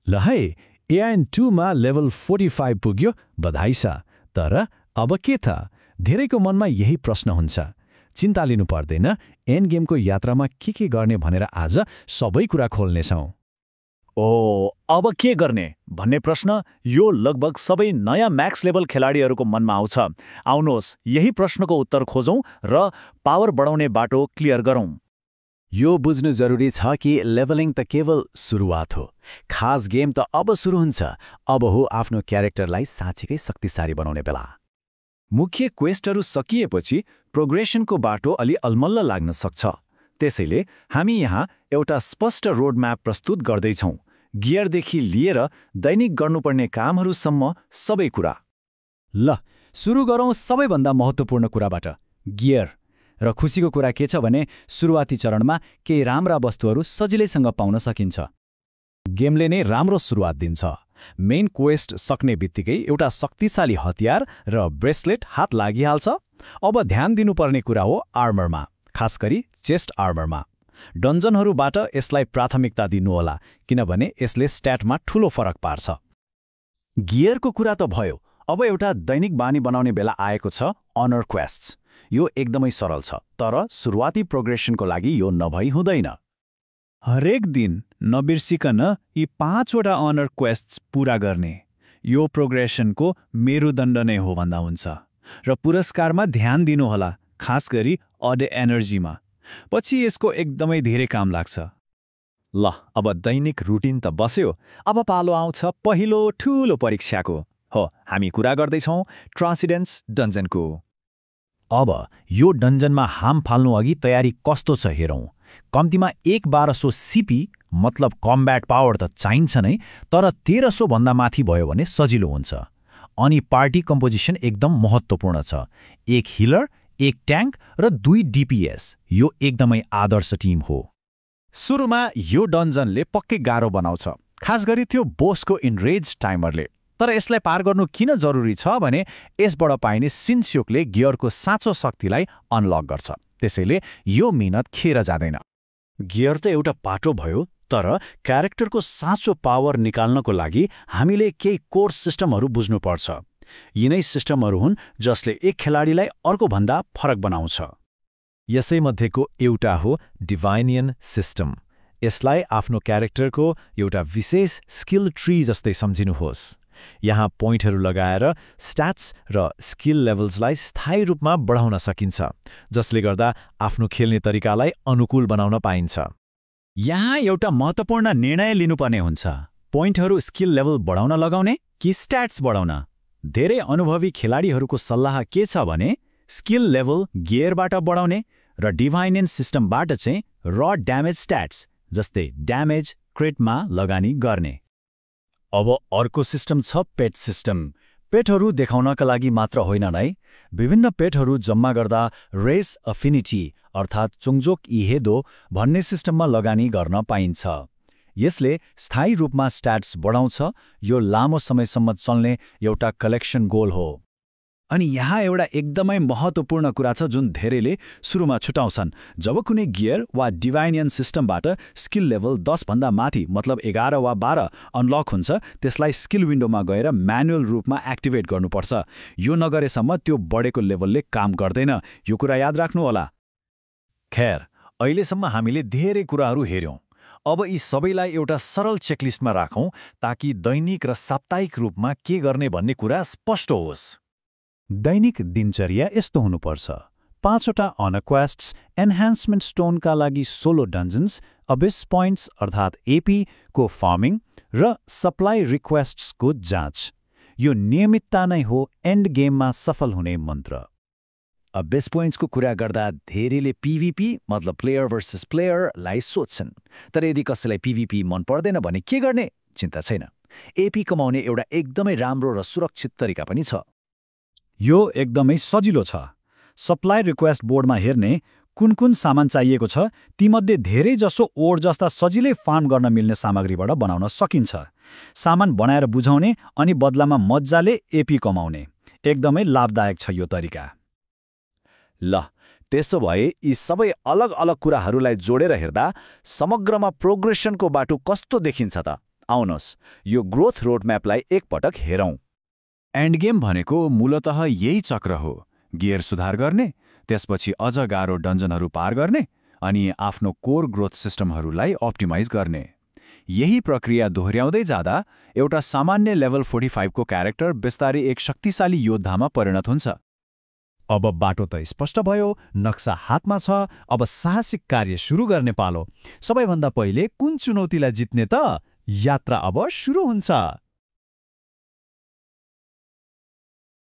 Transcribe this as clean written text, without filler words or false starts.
ल है, AIN2 मा लेभल 45 पुग्यो, बधाई छ। तर अब के त? धेरैको मनमा यही प्रश्न हुन्छ। चिन्ता लिनु पर्दैन, एन्ड गेमको यात्रामा के गर्ने भनेर आज सबै कुरा खोल्नेछौँ। अब के गर्ने भन्ने प्रश्न यो लगभग सबै नयाँ म्याक्स लेभल खेलाडीहरूको मनमा आउँछ। आउनुहोस्, यही प्रश्नको उत्तर खोजौँ र पावर बढाउने बाटो क्लियर गरौँ। यो बुझ्नु जरुरी छ कि लेभलिङ त केवल सुरुवात हो। खास गेम त अब सुरु हुन्छ। अब हो आफ्नो क्यारेक्टरलाई साँच्चीकै शक्तिशाली बनाउने बेला। मुख्य क्वेस्टहरू सकिएपछि प्रोग्रेसनको बाटो अलि अलमल्ल लाग्न सक्छ। त्यसैले हामी यहाँ एउटा स्पष्ट रोडम्याप प्रस्तुत गर्दैछौँ, गियरदेखि लिएर दैनिक गर्नुपर्ने कामहरूसम्म सबै कुरा। ल, सुरु गरौँ सबैभन्दा महत्त्वपूर्ण कुराबाट, गियर। र खुसीको कुरा के छ भने सुरुवाती चरणमा केही राम्रा वस्तुहरू सजिलैसँग पाउन सकिन्छ। गेमले नै राम्रो सुरुवात दिन्छ। मेन क्वेस्ट सक्ने बित्तिकै एउटा शक्तिशाली हतियार र ब्रेसलेट हात लागिहाल्छ। अब ध्यान दिनुपर्ने कुरा हो आर्मरमा, खास गरी चेस्ट आर्मरमा। डन्जनहरूबाट यसलाई प्राथमिकता दिनुहोला, किनभने यसले स्ट्याटमा ठूलो फरक पार्छ। गियरको कुरा त भयो, अब एउटा दैनिक बानी बनाउने बेला आएको छ, अनर क्वेस्ट्स। यो एकदमै सरल छ, तर सुरुवाती प्रोग्रेसनको लागि यो नभई हुँदैन। हरेक दिन नबिर्सिकन यी 5वटा अनर क्वेस्ट्स पूरा गर्ने, यो प्रोग्रेसनको मेरुदण्ड नै हो भन्दा हुन्छ। र पुरस्कारमा ध्यान दिनुहोला, खास गरी अड एनर्जीमा। पछि यसको एकदमै धेरै काम लाग्छ। ल, अब दैनिक रुटिन त बस्यो। अब पालो आउँछ पहिलो ठूलो परीक्षाको। हो, हामी कुरा गर्दैछौँ ट्रान्सिडेन्स डन्जनको। अब यो डन्जनमा हाम फाल्नु अघि तयारी कस्तो छ हेरौँ। कम्तीमा 1,1200 सीपी मतलब कम्ब्याट पावर त चाहिन्छ नै, तर 1300 भन्दा माथि भयो भने सजिलो हुन्छ। अनि पार्टी कम्पोजिसन एकदम महत्त्वपूर्ण छ। 1 हिलर, 1 ट्याङ्क र 2 DPS। यो एकदमै आदर्श टिम हो। सुरुमा यो डन्जनले पक्कै गाह्रो बनाउँछ, खास गरी त्यो बोसको इनरेज टाइमरले। तर यसलाई पार गर्नु किन जरुरी छ भने यसबाट पाइने सिन्स्योकले गियरको साँचो शक्तिलाई अनलक गर्छ। त्यसैले यो मिहिनेत खेर जाँदैन। गियर त एउटा पाटो भयो, तर क्यारेक्टरको साँचो पावर निकाल्नको लागि हामीले केही कोर सिस्टमहरू बुझ्नुपर्छ। यिनै सिस्टमहरू हुन् जसले एक खेलाडीलाई अर्कोभन्दा फरक बनाउँछ। यसैमध्येको एउटा हो डिभाइनियन सिस्टम। यसलाई आफ्नो क्यारेक्टरको एउटा विशेष स्किल ट्री जस्तै सम्झिनुहोस्। यहाँ पोइन्टहरू लगाएर स्ट्याट्स र स्किल लेभल्सलाई स्थायी रूपमा बढाउन सकिन्छ, जसले गर्दा आफ्नो खेल्ने तरिकालाई अनुकूल बनाउन पाइन्छ। यहाँ एउटा महत्त्वपूर्ण निर्णय लिनुपर्ने हुन्छ, पोइन्टहरू स्किल लेभल बढाउन लगाउने कि स्ट्याट्स बढाउन। धेरै अनुभवी खेलाडीहरूको सल्लाह के छ भने स्किल लेभल गियरबाट बढाउने र डिभाइनियन सिस्टमबाट चाहिँ र ड्यामेज स्ट्याट्स जस्तै ड्यामेज क्रिटमा लगानी गर्ने। अब अर्को सिस्टम छ पेट सिस्टम। पेटहरू देखाउनका लागि मात्र होइन नै, विभिन्न पेटहरू जम्मा गर्दा रेस अफिनिटी अर्थात् चुङजोक इहेदो भन्ने सिस्टममा लगानी गर्न पाइन्छ। यसले स्थायी रूपमा स्ट्याट्स बढाउँछ। यो लामो समयसम्म चल्ने एउटा कलेक्सन गोल हो। अनि यहाँ एउटा एकदमै महत्त्वपूर्ण कुरा छ जुन धेरैले सुरुमा छुटाउँछन्। जब कुनै गियर वा डिभाइनियन सिस्टमबाट स्किल लेभल 10 भन्दा माथि मतलब 11 वा 12 अनलक हुन्छ, त्यसलाई स्किल विन्डोमा गएर म्यानुअल रूपमा एक्टिभेट गर्नुपर्छ। यो नगरेसम्म त्यो बढेको लेभलले काम गर्दैन। यो कुरा याद राख्नुहोला। खैर, अहिलेसम्म हामीले धेरै कुराहरू हेर्यौं। अब यी सबैलाई एउटा सरल चेकलिस्टमा राखौं ताकि दैनिक र साप्ताहिक रूपमा के गर्ने भन्ने कुरा स्पष्ट होस्। दैनिक दिनचर्या यस्तो हुनुपर्छ। 5वटा अनक्वेस्ट्स, एन्हान्समेन्ट स्टोनका लागि 16 डन्जन्स, अबिस पोइन्ट्स अर्थात् AP को फार्मिङ र सप्लाई रिक्वेस्ट्सको जाँच। यो नियमितता नै हो एन्ड गेममा सफल हुने मन्त्र। अबिस पोइन्ट्सको कुरा गर्दा धेरैले PVP मतलब प्लेयर भर्सेस प्लेयरलाई सोध्छन्। तर यदि कसैलाई PVP मन पर्दैन भने के गर्ने? चिन्ता छैन। AP कमाउने एउटा एकदमै राम्रो र सुरक्षित तरिका पनि छ। यो एकदमै सजिलो छ। सप्लाई रिक्वेस्ट बोर्डमा हेर्ने कुन सामान चाहिएको छ, तीमध्ये धेरै जसो ओर जस्ता सजिलै फार्म गर्न मिल्ने सामग्रीबाट बनाउन सकिन्छ। सामान बनाएर बुझाउने अनि बदलामा मज्जाले AP कमाउने। एकदमै लाभदायक छ यो तरिका। ल, त्यसो भए यी सबै अलग अलग कुराहरूलाई जोडेर हेर्दा समग्रमा प्रोग्रेसनको बाटो कस्तो देखिन्छ त? आउनुहोस् यो ग्रोथ रोडम्यापलाई एकपटक हेरौँ। एन्ड गेम भनेको मूलतः यही चक्र हो। गियर सुधार गर्ने, त्यसपछि अझ गाह्रो डन्जनहरू पार गर्ने, अनि आफ्नो कोर ग्रोथ सिस्टमहरूलाई अप्टिमाइज गर्ने। यही प्रक्रिया दोहोऱ्याउँदै जाँदा एउटा सामान्य लेभल 45 को क्यारेक्टर बिस्तारै एक शक्तिशाली योद्धामा परिणत हुन्छ। अब बाटो त स्पष्ट भयो, नक्सा हातमा छ, अब साहसिक कार्य सुरु गर्ने पालो। सबैभन्दा पहिले कुन चुनौतीलाई जित्ने त? यात्रा अब सुरु हुन्छ।